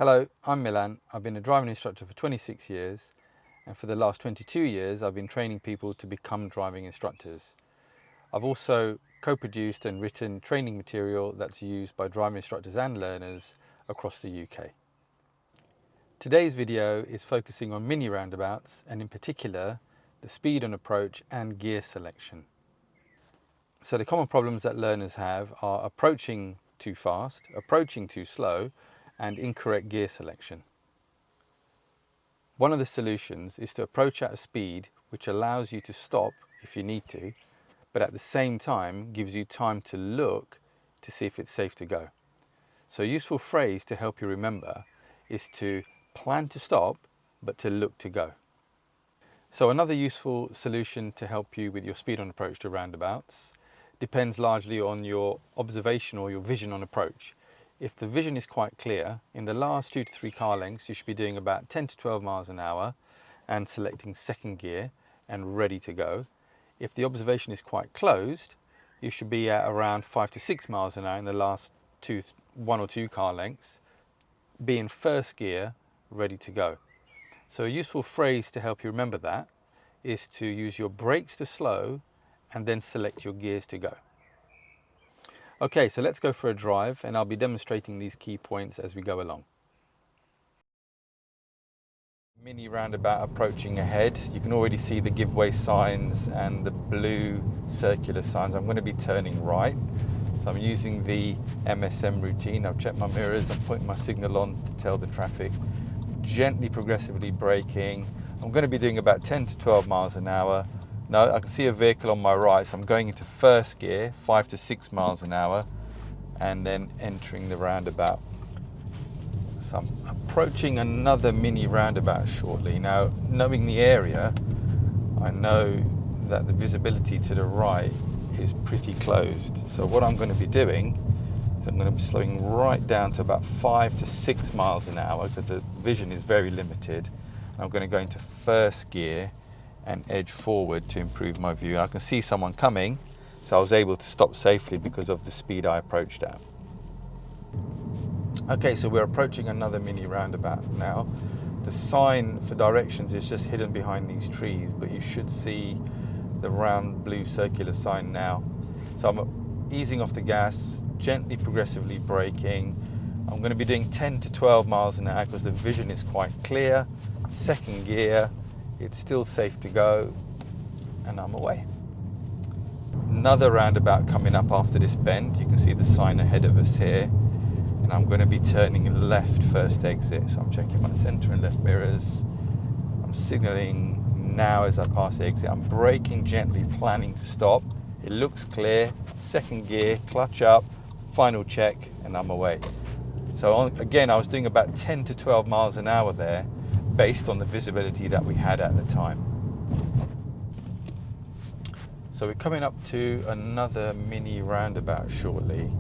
Hello, I'm Milan. I've been a driving instructor for 26 years, and for the last 22 years I've been training people to become driving instructors. I've also co-produced and written training material that's used by driving instructors and learners across the UK. Today's video is focusing on mini roundabouts, and in particular the speed on approach and gear selection. So the common problems that learners have are approaching too fast, approaching too slow, and incorrect gear selection. One of the solutions is to approach at a speed which allows you to stop if you need to, but at the same time gives you time to look to see if it's safe to go. So a useful phrase to help you remember is to plan to stop, but to look to go. So another useful solution to help you with your speed on approach to roundabouts depends largely on your observation or your vision on approach. If the vision is quite clear, in the last 2 to 3 car lengths you should be doing about 10 to 12 miles an hour and selecting second gear and ready to go. If the observation is quite closed, you should be at around 5 to 6 miles an hour in the last 1 or 2 car lengths, be in first gear, ready to go. So a useful phrase to help you remember that is to use your brakes to slow and then select your gears to go. Okay, so let's go for a drive and I'll be demonstrating these key points as we go along. Mini roundabout approaching ahead. You can already see the give way signs and the blue circular signs. I'm going to be turning right. So I'm using the MSM routine. I've checked my mirrors, I'm putting my signal on to tell the traffic. Gently progressively braking. I'm going to be doing about 10 to 12 miles an hour. Now I can see a vehicle on my right, so I'm going into first gear, 5 to 6 miles an hour, and then entering the roundabout. So I'm approaching another mini roundabout shortly. Now, knowing the area, I know that the visibility to the right is pretty closed. So what I'm going to be doing is I'm going to be slowing right down to about 5 to 6 miles an hour because the vision is very limited. I'm going to go into first gear and edge forward to improve my view. I can see someone coming, so I was able to stop safely because of the speed I approached at. Okay, so we're approaching another mini roundabout now. The sign for directions is just hidden behind these trees, but you should see the round blue circular sign now. So I'm easing off the gas, gently progressively braking. I'm going to be doing 10 to 12 miles an hour because the vision is quite clear. Second gear, it's still safe to go, and I'm away. Another roundabout coming up after this bend. You can see the sign ahead of us here, and I'm going to be turning left first exit. So I'm checking my center and left mirrors. I'm signaling now as I pass the exit. I'm braking gently, planning to stop. It looks clear. Second gear, clutch up, final check, and I'm away. So again, I was doing about 10 to 12 miles an hour there based on the visibility that we had at the time. So we're coming up to another mini roundabout shortly.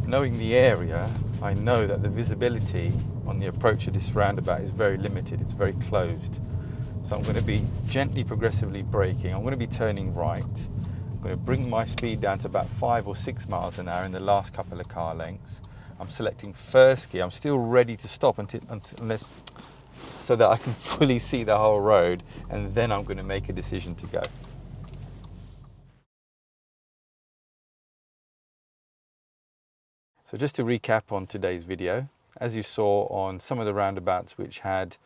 Knowing the area, I know that the visibility on the approach of this roundabout is very limited, it's very closed. So I'm going to be gently progressively braking. I'm going to be turning right. I'm going to bring my speed down to about 5 or 6 miles an hour in the last couple of car lengths. I'm selecting first gear. I'm still ready to stop unless so that I can fully see the whole road, and then I'm going to make a decision to go. So just to recap on today's video, as you saw on some of the roundabouts which had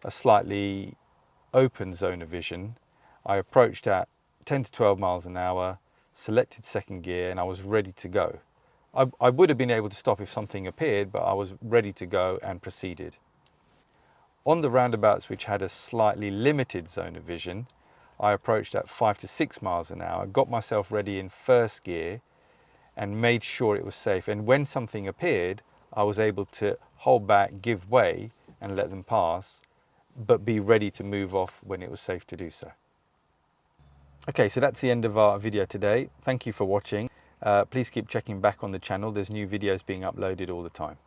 a slightly open zone of vision, I approached at 10 to 12 miles an hour, selected second gear, and I was ready to go. I would have been able to stop if something appeared, but I was ready to go and proceeded. On the roundabouts which had a slightly limited zone of vision, I approached at 5 to 6 miles an hour, got myself ready in first gear and made sure it was safe. And when something appeared, I was able to hold back, give way and let them pass, but be ready to move off when it was safe to do so. Okay, so that's the end of our video today. Thank you for watching. Please keep checking back on the channel. There's new videos being uploaded all the time.